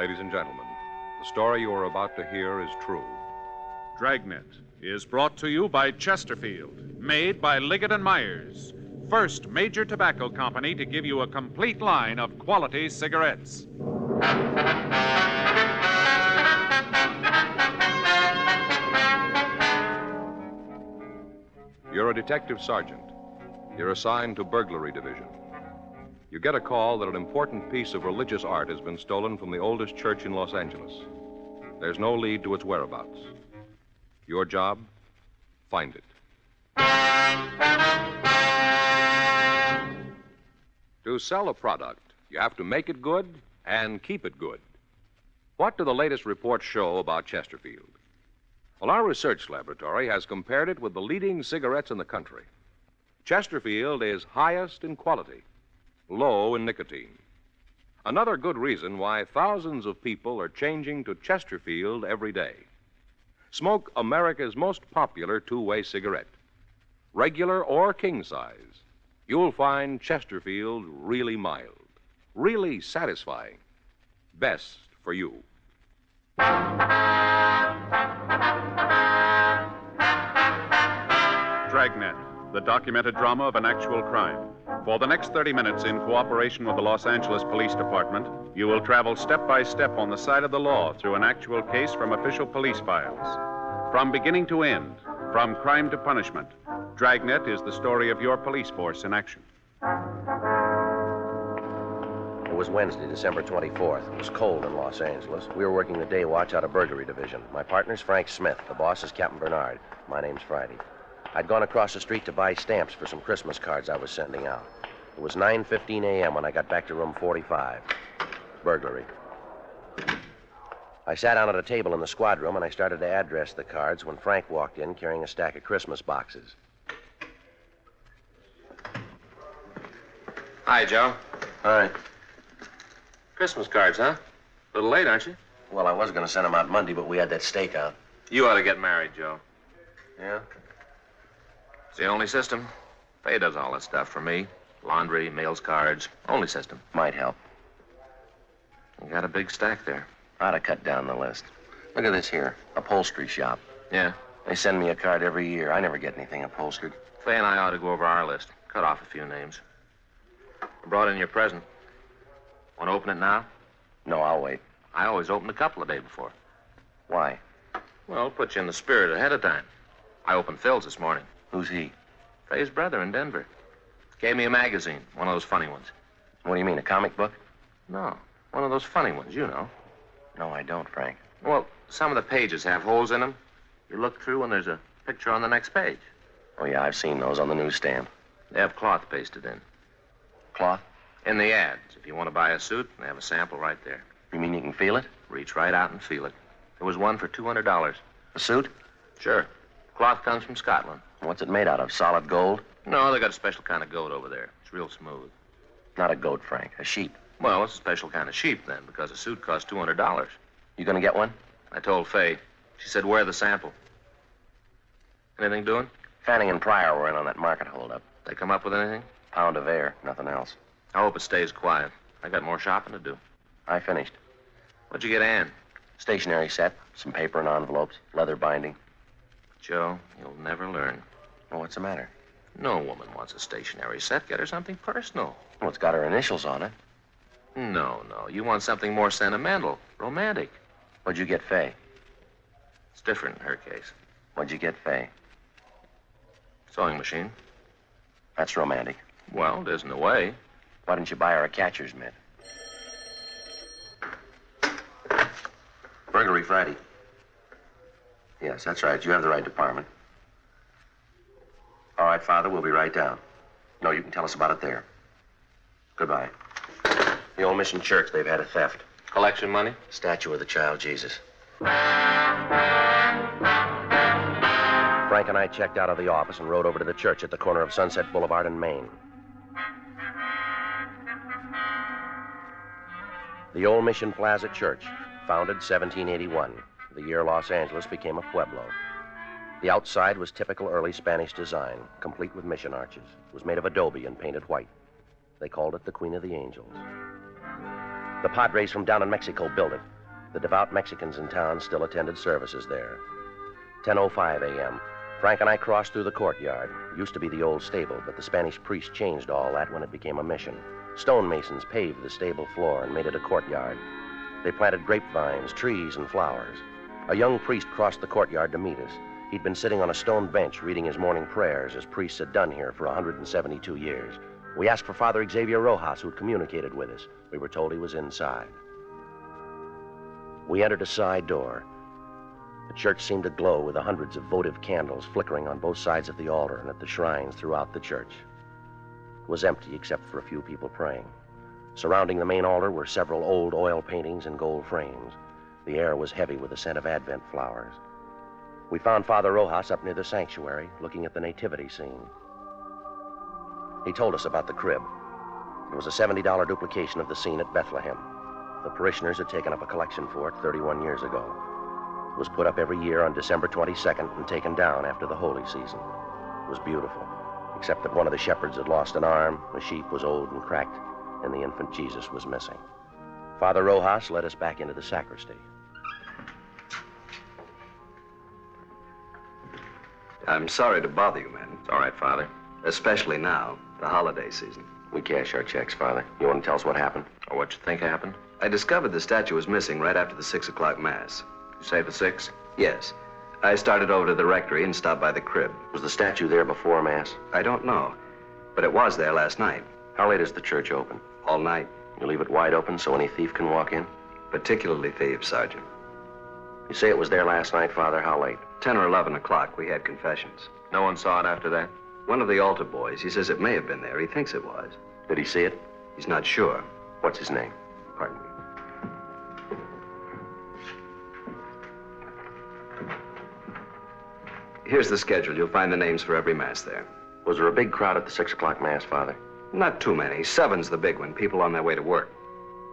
Ladies and gentlemen, the story you are about to hear is true. Dragnet is brought to you by Chesterfield, made by Liggett & Myers, first major tobacco company to give you a complete line of quality cigarettes. You're a detective sergeant. You're assigned to burglary division. You get a call that an important piece of religious art has been stolen from the oldest church in Los Angeles. There's no lead to its whereabouts. Your job? Find it. To sell a product, you have to make it good and keep it good. What do the latest reports show about Chesterfield? Well, our research laboratory has compared it with the leading cigarettes in the country. Chesterfield is highest in quality, low in nicotine. Another good reason why thousands of people are changing to Chesterfield every day. Smoke America's most popular two-way cigarette. Regular or king size, you'll find Chesterfield really mild, really satisfying, best for you. Dragnet, the documented drama of an actual crime. For the next 30 minutes, in cooperation with the Los Angeles Police Department, you will travel step by step on the side of the law through an actual case from official police files. From beginning to end, from crime to punishment, Dragnet is the story of your police force in action. It was Wednesday, December 24th. It was cold in Los Angeles. We were working the day watch out of burglary division. My partner's Frank Smith. The boss is Captain Bernard. My name's Friday. I'd gone across the street to buy stamps for some Christmas cards I was sending out. It was 9:15 a.m. when I got back to room 45. Burglary. I sat down at a table in the squad room and I started to address the cards when Frank walked in carrying a stack of Christmas boxes. Hi, Joe. Hi. Christmas cards, huh? A little late, aren't you? Well, I was going to send them out Monday, but we had that stakeout. You ought to get married, Joe. Yeah? It's the only system. Faye does all that stuff for me. Laundry, mails cards. Only system. Might help. You got a big stack there. Ought to cut down the list. Look at this here. Upholstery shop. Yeah? They send me a card every year. I never get anything upholstered. Faye and I ought to go over our list. Cut off a few names. I brought in your present. Want to open it now? No, I'll wait. I always open a couple the day before. Why? Well, put you in the spirit ahead of time. I opened Phil's this morning. Who's he? Faye's brother in Denver. Gave me a magazine, one of those funny ones. What do you mean, a comic book? No, one of those funny ones, you know. No, I don't, Frank. Well, some of the pages have holes in them. You look through and there's a picture on the next page. Oh, yeah, I've seen those on the newsstand. They have cloth pasted in. Cloth? In the ads. If you want to buy a suit, they have a sample right there. You mean you can feel it? Reach right out and feel it. There was one for $200. A suit? Sure. Cloth comes from Scotland. What's it made out of? Solid gold? No, they got a special kind of goat over there. It's real smooth. Not a goat, Frank. A sheep. Well, it's a special kind of sheep, then, because a suit costs $200. You gonna get one? I told Faye. She said, wear the sample. Anything doing? Fanning and Pryor were in on that market holdup. They come up with anything? Pound of air, nothing else. I hope it stays quiet. I got more shopping to do. I finished. What'd you get Ann? Stationery set, some paper and envelopes, leather binding. Joe, you'll never learn. Well, what's the matter? No woman wants a stationery set. Get her something personal. Well, it's got her initials on it. No. You want something more sentimental, romantic. What'd you get Faye? It's different in her case. What'd you get Faye? Sewing machine. That's romantic. Well, it isn't a way. Why didn't you buy her a catcher's mitt? Burglary Friday. Yes, that's right. You have the right department. All right, Father, we'll be right down. No, you can tell us about it there. Goodbye. The old mission church, they've had a theft. Collection money? Statue of the child Jesus. Frank and I checked out of the office and rode over to the church at the corner of Sunset Boulevard and Main. The Old Mission Plaza Church, founded 1781, the year Los Angeles became a pueblo. The outside was typical early Spanish design, complete with mission arches. It was made of adobe and painted white. They called it the Queen of the Angels. The Padres from down in Mexico built it. The devout Mexicans in town still attended services there. 10:05 a.m. Frank and I crossed through the courtyard. It used to be the old stable, but the Spanish priest changed all that when it became a mission. Stonemasons paved the stable floor and made it a courtyard. They planted grapevines, trees, and flowers. A young priest crossed the courtyard to meet us. He'd been sitting on a stone bench reading his morning prayers, as priests had done here for 172 years. We asked for Father Xavier Rojas, who'd communicated with us. We were told he was inside. We entered a side door. The church seemed to glow with the hundreds of votive candles flickering on both sides of the altar and at the shrines throughout the church. It was empty except for a few people praying. Surrounding the main altar were several old oil paintings in gold frames. The air was heavy with the scent of Advent flowers. We found Father Rojas up near the sanctuary, looking at the nativity scene. He told us about the crib. It was a $70 duplication of the scene at Bethlehem. The parishioners had taken up a collection for it 31 years ago. It was put up every year on December 22nd and taken down after the holy season. It was beautiful, except that one of the shepherds had lost an arm, the sheep was old and cracked, and the infant Jesus was missing. Father Rojas led us back into the sacristy. I'm sorry to bother you, man. It's all right, Father. Especially now, the holiday season. We cash our checks, Father. You want to tell us what happened? Or what you think happened? I discovered the statue was missing right after the 6 o'clock Mass. You say the 6? Yes. I started over to the rectory and stopped by the crib. Was the statue there before Mass? I don't know, but it was there last night. How late is the church open? All night. You leave it wide open so any thief can walk in? Particularly thieves, Sergeant. You say it was there last night, Father. How late? 10 or 11 o'clock, we had confessions. No one saw it after that? One of the altar boys, he says it may have been there. He thinks it was. Did he see it? He's not sure. What's his name? Pardon me. Here's the schedule. You'll find the names for every Mass there. Was there a big crowd at the 6 o'clock Mass, Father? Not too many. 7's the big one. People on their way to work.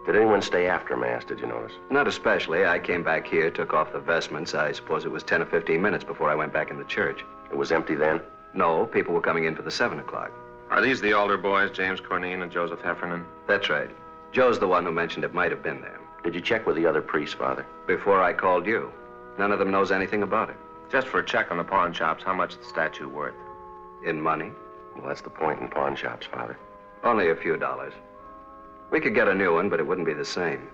Did anyone stay after Mass, did you notice? Not especially. I came back here, took off the vestments. I suppose it was 10 or 15 minutes before I went back in the church. It was empty then? No, people were coming in for the 7 o'clock. Are these the altar boys, James Cornine and Joseph Heffernan? That's right. Joe's the one who mentioned it might have been there. Did you check with the other priests, Father? Before I called you. None of them knows anything about it. Just for a check on the pawn shops, how much is the statue worth? In money? Well, that's the point in pawn shops, Father. Only a few dollars. We could get a new one, but it wouldn't be the same.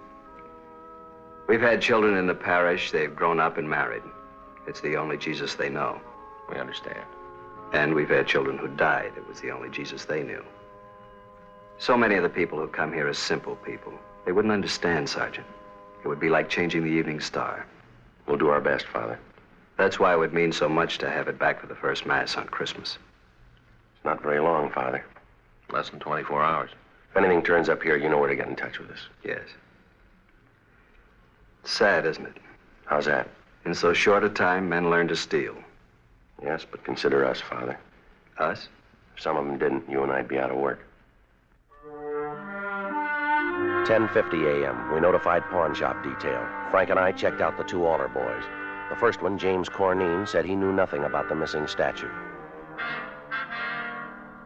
We've had children in the parish. They've grown up and married. It's the only Jesus they know. We understand. And we've had children who died. It was the only Jesus they knew. So many of the people who come here are simple people. They wouldn't understand, Sergeant. It would be like changing the evening star. We'll do our best, Father. That's why it would mean so much to have it back for the first Mass on Christmas. It's not very long, Father. Less than 24 hours. If anything turns up here, you know where to get in touch with us. Yes. Sad, isn't it? How's that? In so short a time, men learn to steal. Yes, but consider us, Father. Us? If some of them didn't, you and I'd be out of work. 10:50 a.m. We notified pawn shop detail. Frank and I checked out the 2 altar boys. The first one, James Cornine, said he knew nothing about the missing statue.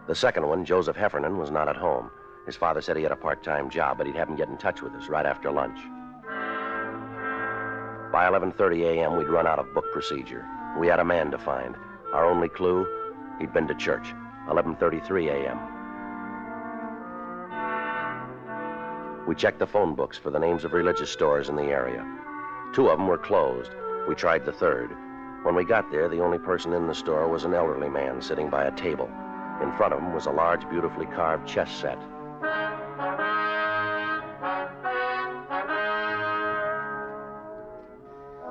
The second one, Joseph Heffernan, was not at home. His father said he had a part-time job, but he'd have him get in touch with us right after lunch. By 11:30 a.m., we'd run out of book procedure. We had a man to find. Our only clue, he'd been to church. 11:33 a.m. We checked the phone books for the names of religious stores in the area. 2 of them were closed. We tried the 3rd. When we got there, the only person in the store was an elderly man sitting by a table. In front of him was a large, beautifully carved chess set.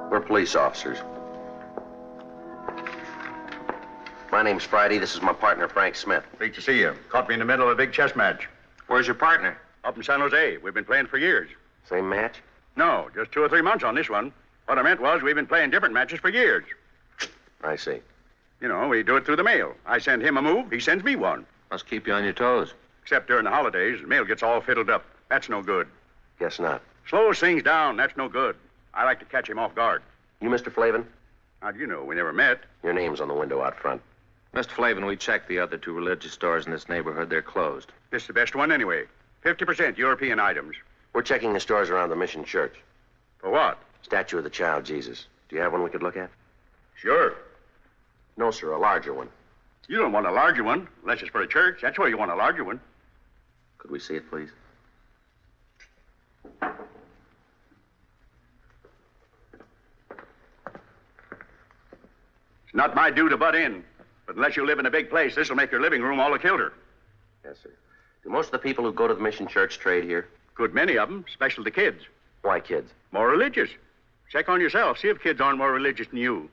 We're police officers. My name's Friday. This is my partner, Frank Smith. Great to see you. Caught me in the middle of a big chess match. Where's your partner? Up in San Jose. We've been playing for years. Same match? No, just 2 or 3 months on this one. What I meant was we've been playing different matches for years. I see. You know, we do it through the mail. I send him a move, he sends me one. Must keep you on your toes. Except during the holidays, the mail gets all fiddled up. That's no good. Guess not. Slows things down, that's no good. I like to catch him off guard. You Mr. Flavin? How'd you know? We never met. Your name's on the window out front. Mr. Flavin, we checked the other 2 religious stores in this neighborhood. They're closed. This is the best one anyway. 50% European items. We're checking the stores around the Mission Church. For what? Statue of the child Jesus. Do you have one we could look at? Sure. No, sir, a larger one. You don't want a larger one, unless it's for a church. That's where you want a larger one. Could we see it, please? It's not my due to butt in. But unless you live in a big place, this will make your living room all the kilter. Yes, sir. Do most of the people who go to the mission church trade here? Good many of them, especially the kids. Why kids? More religious. Check on yourself. See if kids aren't more religious than you.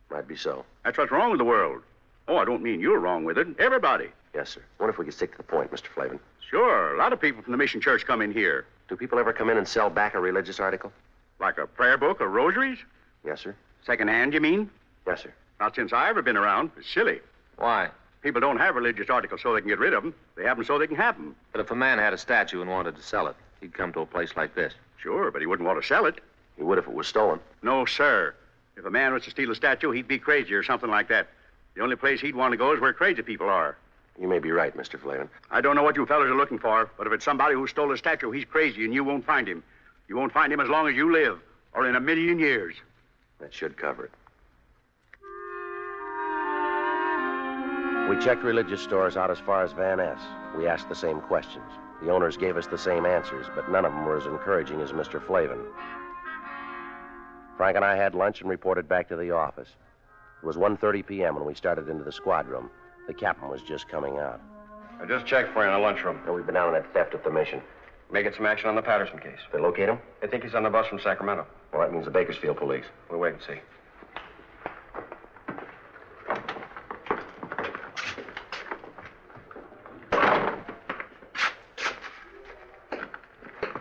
Might be so. That's what's wrong with the world. Oh, I don't mean you're wrong with it. Everybody. Yes, sir. Wonder if we could stick to the point, Mr. Flavin. Sure. A lot of people from the mission church come in here. Do people ever come in and sell back a religious article? Like a prayer book or rosaries? Yes, sir. Second hand, you mean? Yes, sir. Not since I ever been around. It's silly. Why? People don't have religious articles so they can get rid of them. They have them so they can have them. But if a man had a statue and wanted to sell it, he'd come to a place like this. Sure, but he wouldn't want to sell it. He would if it was stolen. No, sir. If a man was to steal a statue, he'd be crazy or something like that. The only place he'd want to go is where crazy people are. You may be right, Mr. Flavin. I don't know what you fellas are looking for, but if it's somebody who stole a statue, he's crazy and you won't find him. You won't find him as long as you live, or in a million years. That should cover it. We checked religious stores out as far as Van Ness. We asked the same questions. The owners gave us the same answers, but none of them were as encouraging as Mr. Flavin. Frank and I had lunch and reported back to the office. It was 1:30 p.m. when we started into the squad room. The captain was just coming out. I just checked for you in the lunchroom. And we've been out on that theft at the mission. Making some action on the Patterson case. They locate him? They think he's on the bus from Sacramento. Well, that means the Bakersfield police. We'll wait and see.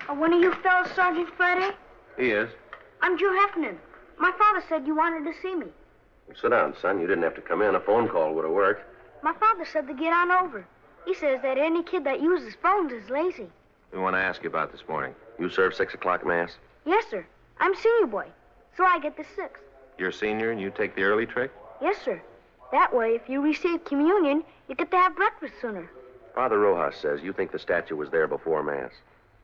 Are one of you fellas Sergeant Friday? He is. I'm Joe Heffernan. My father said you wanted to see me. Well, sit down, son. You didn't have to come in. A phone call would have worked. My father said to get on over. He says that any kid that uses phones is lazy. We want to ask you about this morning. You serve 6 o'clock mass? Yes, sir. I'm senior boy, so I get the 6th. You're a senior and you take the early trick? Yes, sir. That way, if you receive communion, you get to have breakfast sooner. Father Rojas says you think the statue was there before mass.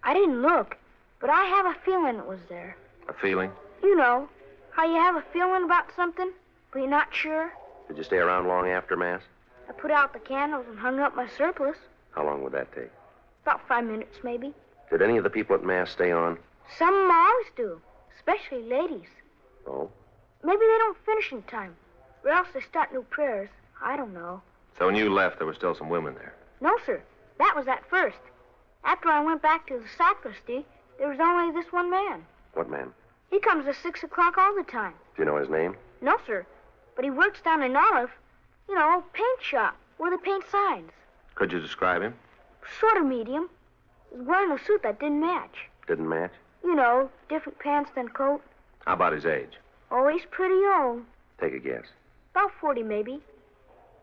I didn't look, but I have a feeling it was there. A feeling? You know, how you have a feeling about something, but you're not sure. Did you stay around long after mass? I put out the candles and hung up my surplice. How long would that take? About 5 minutes, maybe. Did any of the people at mass stay on? Some of 'em always do, especially ladies. Oh? Maybe they don't finish in time, or else they start new prayers. I don't know. So when you left, there were still some women there? No, sir. That was at first. After I went back to the sacristy, there was only this one man. What man? He comes at 6 o'clock all the time. Do you know his name? No, sir. But he works down in Olive, you know, paint shop, where they paint signs. Could you describe him? Sort of medium. He was wearing a suit that didn't match. Didn't match? You know, different pants than coat. How about his age? Oh, he's pretty old. Take a guess. About 40, maybe.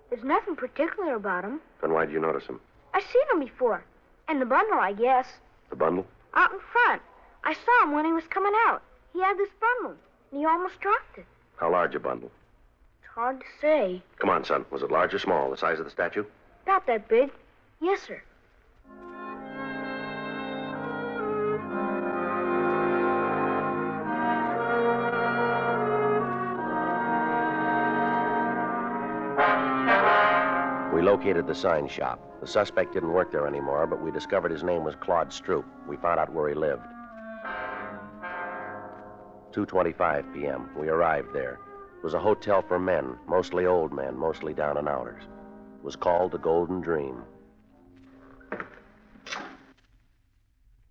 There's nothing particular about him. Then why'd you notice him? I've seen him before. And the bundle, I guess. The bundle? Out in front. I saw him when he was coming out. He had this bundle, and he almost dropped it. How large a bundle? It's hard to say. Come on, son. Was it large or small? The size of the statue? About that big. Yes, sir. We located the sign shop. The suspect didn't work there anymore, but we discovered his name was Claude Stroop. We found out where he lived. 2:25 p.m. We arrived there. It was a hotel for men, mostly old men, mostly down and outers. It was called the Golden Dream.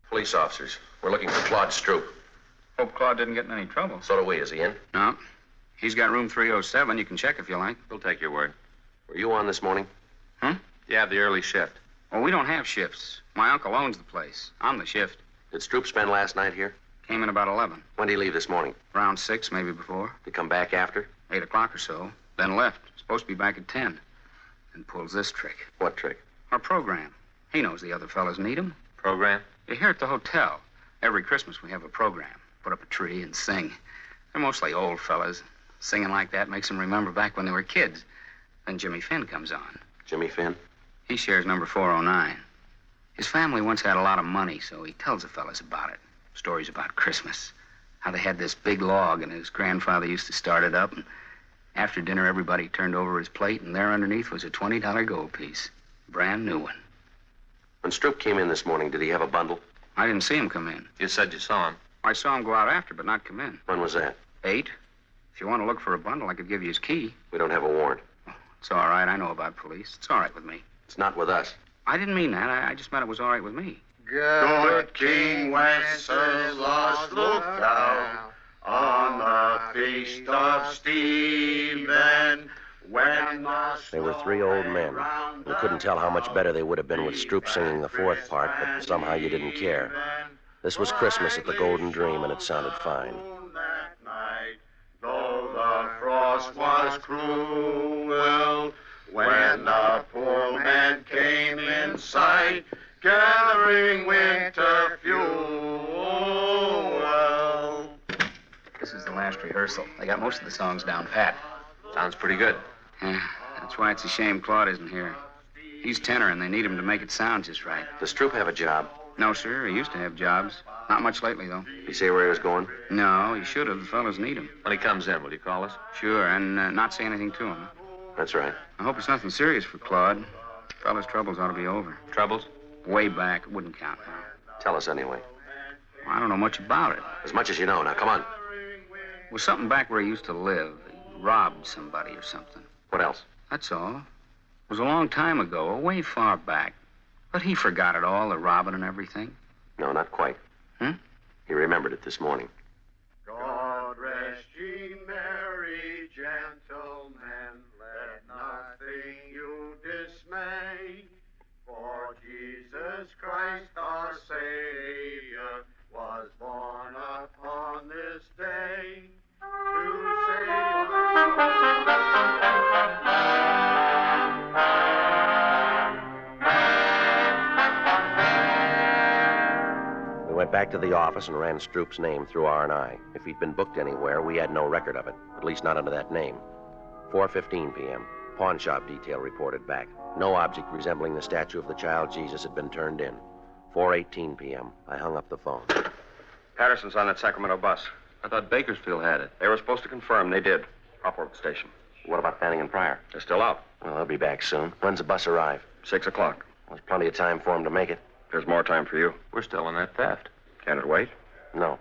Police officers. We're looking for Claude Stroop. Hope Claude didn't get in any trouble. So do we. Is he in? No. He's got room 307. You can check if you like. We'll take your word. Were you on this morning? You have the early shift. Well, we don't have shifts. My uncle owns the place. I'm the shift. Did Stroop spend last night here? Came in about 11. When did he leave this morning? Around 6, maybe before. Did he come back after? 8 o'clock or so. Then left. Supposed to be back at 10. And pulls this trick. What trick? Our program. He knows the other fellas need him. Program? You're here at the hotel. Every Christmas we have a program. Put up a tree and sing. They're mostly old fellas. Singing like that makes them remember back when they were kids. Then Jimmy Finn comes on. Jimmy Finn? He shares number 409. His family once had a lot of money, so he tells the fellas about it. Stories about Christmas. how they had this big log, and his grandfather used to start it up, and after dinner, everybody turned over his plate, and there underneath was a $20 gold piece. Brand new one. When Stroop came in this morning, did he have a bundle? I didn't see him come in. You said you saw him. I saw him go out after, but not come in. When was that? 8. If you want to look for a bundle, I could give you his key. We don't have a warrant. It's all right. I know about police. It's all right with me. It's not with us. I didn't mean that. I just meant it was all right with me. Good King Wenceslas looked down on the feast of Stephen. They were 3 old men. You couldn't tell how much better they would have been with Stroop singing the 4th part, but somehow you didn't care. This was Christmas at the Golden Dream, and it sounded fine. That night, though the frost was cruel, when the poor man came in sight, gathering winter fuel. This is the last rehearsal. They got most of the songs down pat. Sounds pretty good. Yeah, that's why it's a shame Claude isn't here. He's tenor, and they need him to make it sound just right. Does Stroop have a job? No, sir. He used to have jobs. Not much lately, though. Did he say where he was going? No, he should have. The fellas need him. When he comes in, will you call us? Sure, and not say anything to him. That's right. I hope it's nothing serious for Claude. Fella's troubles ought to be over. Troubles? Way back. It wouldn't count now. Tell us anyway. Well, I don't know much about it. As much as you know. Now, come on. It was something back where he used to live. He robbed somebody or something. What else? That's all. It was a long time ago, way far back. But he forgot it all, the robbing and everything. No, not quite. He remembered it this morning. God rest ye merry gentlemen, let nothing you dismay. For Jesus Christ our Savior was born upon this day to save We went back to the office and ran Stroop's name through R&I. If he'd been booked anywhere, we had no record of it, at least not under that name. 4:15 p.m. Pawn shop detail reported back. No object resembling the statue of the child Jesus had been turned in. 4:18 p.m. I hung up the phone. Patterson's on that Sacramento bus. I thought Bakersfield had it. They were supposed to confirm. They did. Up over the station. What about Fanning and Pryor? They're still out. Well, they'll be back soon. When's the bus arrive? 6 o'clock. There's plenty of time for them to make it. There's more time for you. We're still in that theft. Can it wait? No.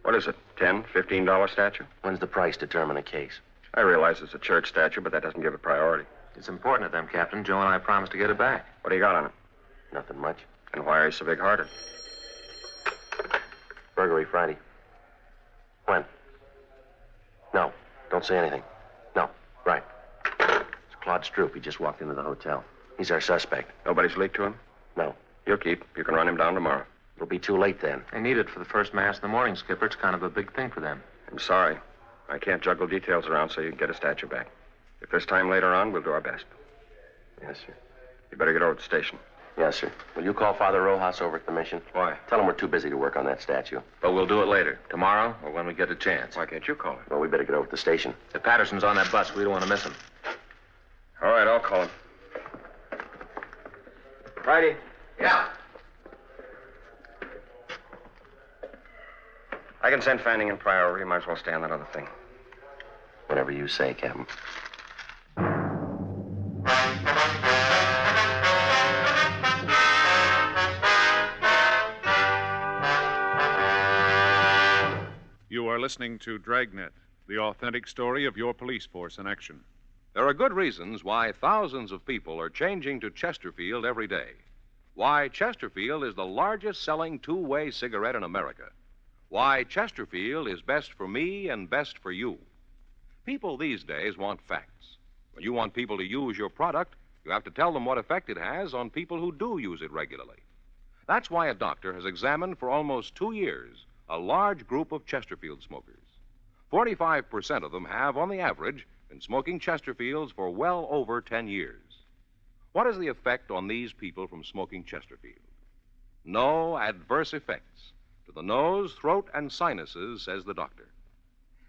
What is it? $10, $15 statue? When's the price determine a case? I realize it's a church statue, but that doesn't give it priority. It's important to them, Captain. Joe and I promised to get it back. What do you got on it? Nothing much. And why are you so big-hearted? Burglary Friday. When? No. Don't say anything. No. Right. It's Claude Stroop. He just walked into the hotel. He's our suspect. Nobody's leaked to him? No. You'll keep. You can run him down tomorrow. It'll be too late then. They need it for the first mass in the morning, Skipper. It's kind of a big thing for them. I'm sorry. I can't juggle details around so you can get a statue back. If there's time later on, we'll do our best. Yes, sir. You better get over to the station. Yes, sir. Will you call Father Rojas over at the mission? Why? Tell him we're too busy to work on that statue. But we'll do it later. Tomorrow or when we get a chance. Why can't you call him? Well, we better get over to the station. If Patterson's on that bus, we don't want to miss him. All right, I'll call him. Friday. Yeah. I can send Fanning and Pryor over. You might as well stay on that other thing. Whatever you say, Captain. You are listening to Dragnet, the authentic story of your police force in action. There are good reasons why thousands of people are changing to Chesterfield every day. Why Chesterfield is the largest selling two-way cigarette in America. Why Chesterfield is best for me and best for you. People these days want facts. When you want people to use your product, you have to tell them what effect it has on people who do use it regularly. That's why a doctor has examined for almost 2 years a large group of Chesterfield smokers. 45% of them have, on the average, been smoking Chesterfields for well over 10 years. What is the effect on these people from smoking Chesterfield? No adverse effects to the nose, throat, and sinuses, says the doctor.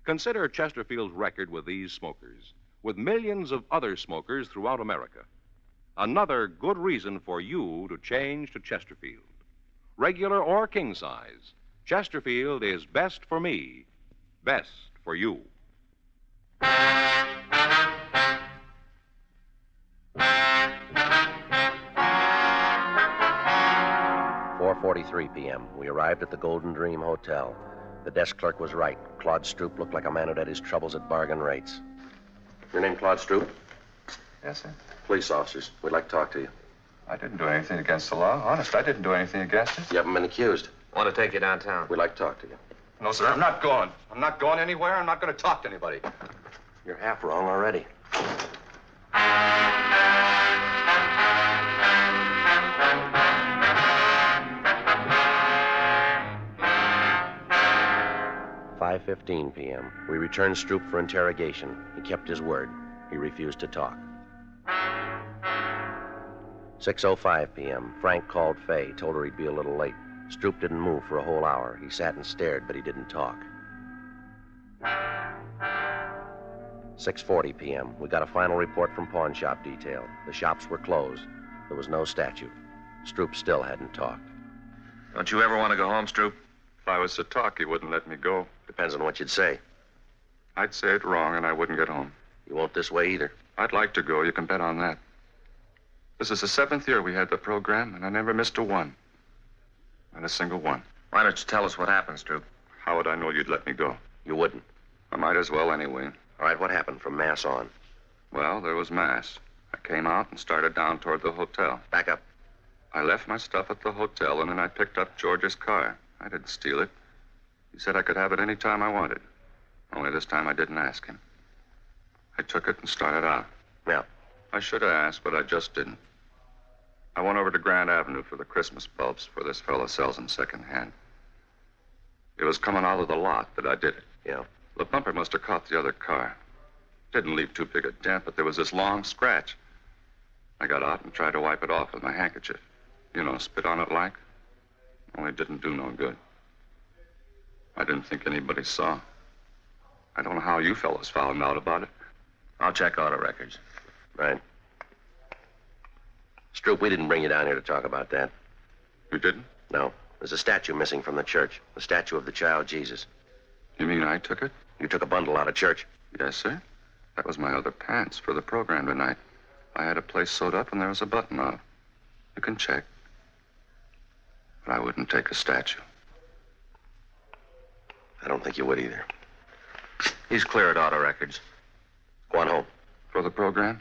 Consider Chesterfield's record with these smokers, with millions of other smokers throughout America. Another good reason for you to change to Chesterfield. Regular or king size, Chesterfield is best for me best for you. 4:43 p.m. We arrived at the Golden Dream Hotel. The desk clerk was right. Claude Stroop looked like a man who'd had his troubles at bargain rates. Your name Claude Stroop? Yes, sir. Police officers. We'd like to talk to you. I didn't do anything against the law. Honest, I didn't do anything against it. You haven't been accused. Want to take you downtown? We'd like to talk to you. No, sir, I'm not going. I'm not going anywhere. I'm not going to talk to anybody. You're half wrong already. "5:15 p.m. We returned Stroop for interrogation. He kept his word. He refused to talk. 6:05 p.m. Frank called Fay, told her he'd be a little late. Stroop didn't move for a whole hour. He sat and stared, but he didn't talk. 6:40 p.m. We got a final report from pawn shop detail. The shops were closed. There was no statue. Stroop still hadn't talked. Don't you ever want to go home, Stroop? If I was to talk, he wouldn't let me go. Depends on what you'd say. I'd say it wrong, and I wouldn't get home. You won't this way either. I'd like to go. You can bet on that. This is the 7th year we had the program, and I never missed a one. Not a single one. Why don't you tell us what happened, Stroop? How would I know you'd let me go? You wouldn't. I might as well anyway. All right, what happened from Mass on? Well, there was Mass. I came out and started down toward the hotel. Back up. I left my stuff at the hotel, and then I picked up George's car. I didn't steal it. He said I could have it any time I wanted. Only this time I didn't ask him. I took it and started out. Yeah. I should have asked, but I just didn't. I went over to Grand Avenue for the Christmas bulbs, for this fella sells them secondhand. It was coming out of the lot that I did it. Yeah. The bumper must have caught the other car. Didn't leave too big a dent, but there was this long scratch. I got out and tried to wipe it off with my handkerchief. You know, spit on it like. Only it didn't do no good. I didn't think anybody saw. I don't know how you fellows found out about it. I'll check auto records. Right. Stroop, we didn't bring you down here to talk about that. You didn't? No. There's a statue missing from the church. The statue of the child Jesus. You mean I took it? You took a bundle out of church? Yes, sir. That was my other pants for the program tonight. I had a place sewed up and there was a button off. You can check. But I wouldn't take a statue. I don't think you would either. He's cleared auto records. Go on home. For the program?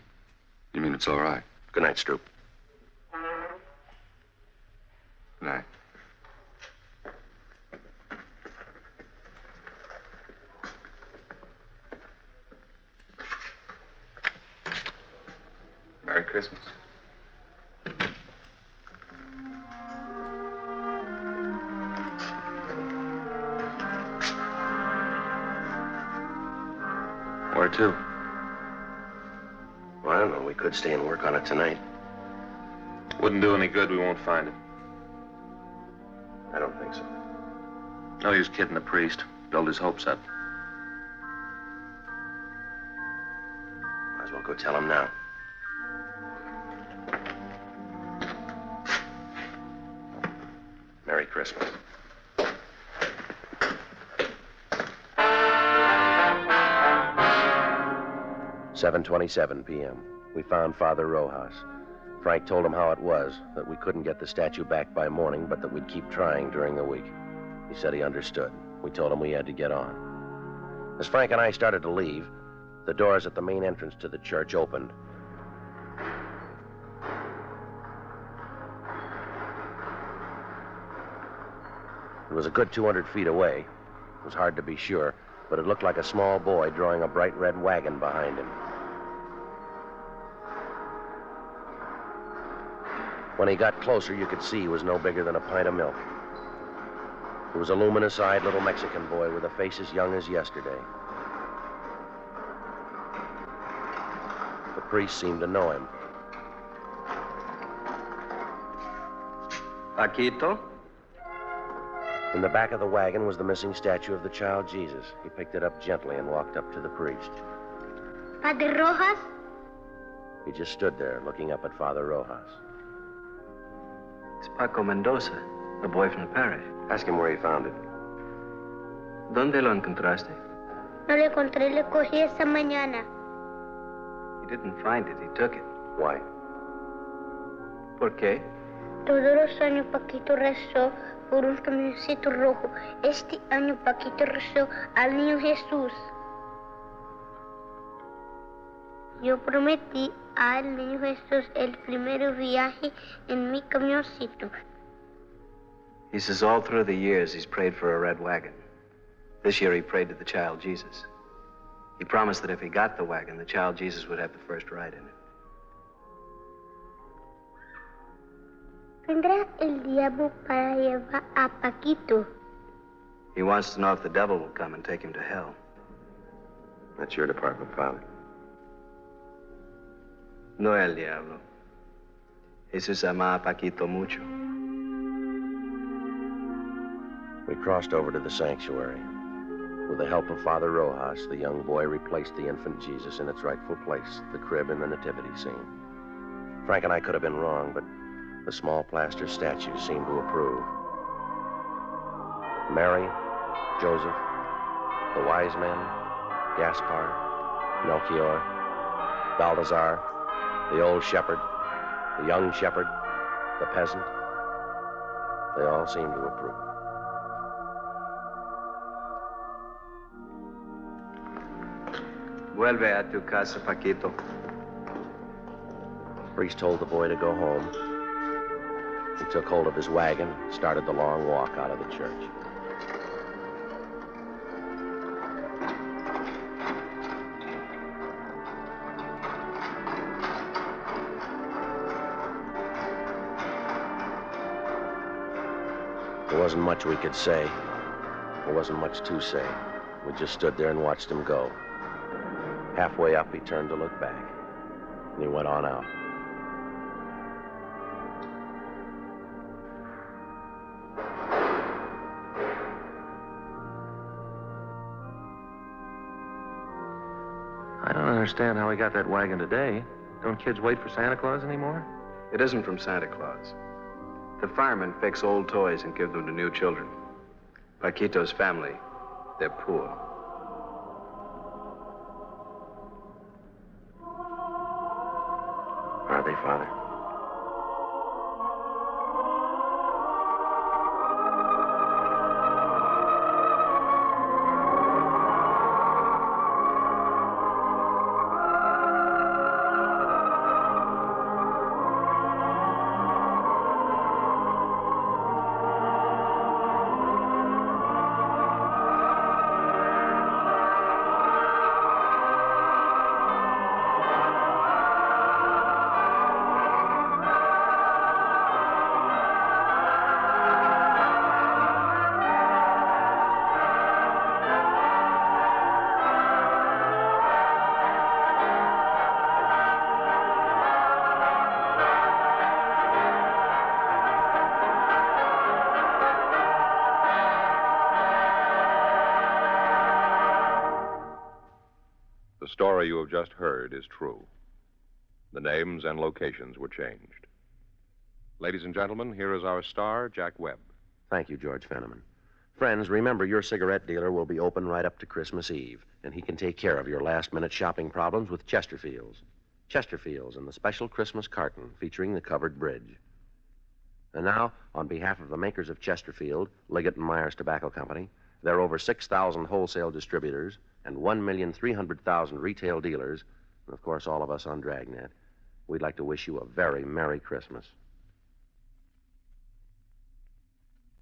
You mean it's all right? Good night, Stroop. Good night. Merry Christmas. Where to? Well, I don't know. We could stay and work on it tonight. Wouldn't do any good. We won't find it. I don't think so. No use kidding the priest. Build his hopes up. Might as well go tell him now. Merry Christmas. "7:27 p.m. We found Father Rojas. Frank told him how it was, that we couldn't get the statue back by morning, but that we'd keep trying during the week. He said he understood. We told him we had to get on. As Frank and I started to leave, the doors at the main entrance to the church opened. It was a good 200 feet away. It was hard to be sure, but it looked like a small boy drawing a bright red wagon behind him. When he got closer, you could see he was no bigger than a pint of milk. He was a luminous-eyed little Mexican boy with a face as young as yesterday. The priest seemed to know him. Paquito? In the back of the wagon was the missing statue of the child Jesus. He picked it up gently and walked up to the priest. Padre Rojas? He just stood there, looking up at Father Rojas. It's Paco Mendoza, the boy from the parish. Ask him where he found it. ¿Dónde lo encontraste? No lo encontré, lo cogí esta mañana. He didn't find it, he took it. Why? ¿Por qué? Todos los años Paquito rezó por un camioncito rojo. Este año Paquito rezó al niño Jesús. Yo prometí al niño Jesús el primer viaje en mi camioncito. He says all through the years he's prayed for a red wagon. This year he prayed to the child Jesus. He promised that if he got the wagon, the child Jesus would have the first ride in it. Vendrá el diablo para llevar a Paquito. He wants to know if the devil will come and take him to hell. That's your department, Father. No el diablo. Jesús ama a Paquito mucho. We crossed over to the sanctuary. With the help of Father Rojas, the young boy replaced the infant Jesus in its rightful place, the crib in the nativity scene. Frank and I could have been wrong, but the small plaster statue seemed to approve. Mary, Joseph, the wise men, Gaspar, Melchior, Balthazar, the old shepherd, the young shepherd, the peasant, they all seemed to approve. Vuelve a tu casa, Paquito. Priest told the boy to go home. He took hold of his wagon, started the long walk out of the church. There wasn't much we could say. There wasn't much to say. We just stood there and watched him go. Halfway up, he turned to look back, and he went on out. I don't understand how we got that wagon today. Don't kids wait for Santa Claus anymore? It isn't from Santa Claus. The firemen fix old toys and give them to new children. Paquito's family, they're poor. Are they, Father? The story you have just heard is true. The names and locations were changed. Ladies and gentlemen, here is our star, Jack Webb. Thank you, George Fenneman. Friends, remember your cigarette dealer will be open right up to Christmas Eve, and he can take care of your last-minute shopping problems with Chesterfields. Chesterfields and the special Christmas carton featuring the covered bridge. And now, on behalf of the makers of Chesterfield, Liggett & Myers Tobacco Company, there are over 6,000 wholesale distributors and 1,300,000 retail dealers, and of course all of us on Dragnet. We'd like to wish you a very Merry Christmas.